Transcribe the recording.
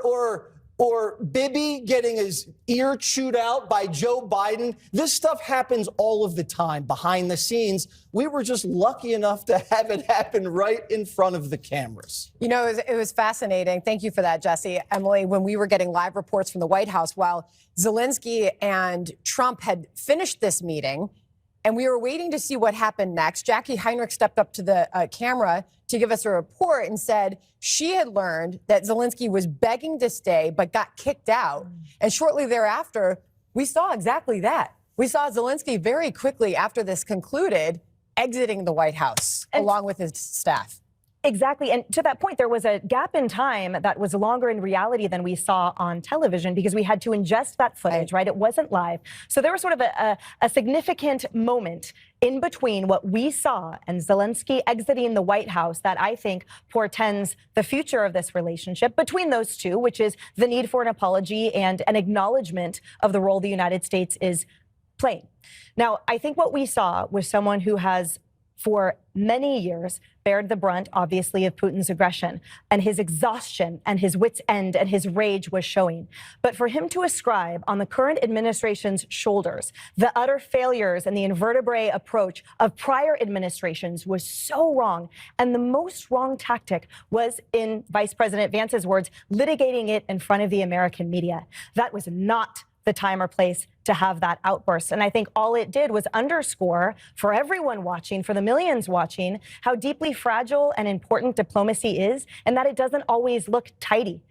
or Bibi getting his ear chewed out by Joe Biden. This stuff happens all of the time behind the scenes. We were just lucky enough to have it happen right in front of the cameras. You know, it was fascinating. Thank you for that, Jesse. Emily, when we were getting live reports from the White House, while Zelensky and Trump had finished this meeting, and we were waiting to see what happened next, Jackie Heinrich stepped up to the camera to give us a report and said she had learned that Zelensky was begging to stay but got kicked out. And shortly thereafter, we saw exactly that. We saw Zelensky very quickly after this concluded exiting the White House along with his staff. Exactly. And to that point, there was a gap in time that was longer in reality than we saw on television because we had to ingest that footage, right? It wasn't live. So there was sort of a significant moment in between what we saw and Zelensky exiting the White House that I think portends the future of this relationship between those two, which is the need for an apology and an acknowledgement of the role the United States is playing. Now, I think what we saw was someone who has for many years bared the brunt, obviously, of Putin's aggression, and his exhaustion and his wit's end and his rage was showing. But for him to ascribe on the current administration's shoulders the utter failures and the invertebrate approach of prior administrations was so wrong. And the most wrong tactic was, in Vice President Vance's words, litigating it in front of the American media. That was not the time or place to have that outburst. And I think all it did was underscore for everyone watching, for the millions watching, how deeply fragile and important diplomacy is, and that it doesn't always look tidy.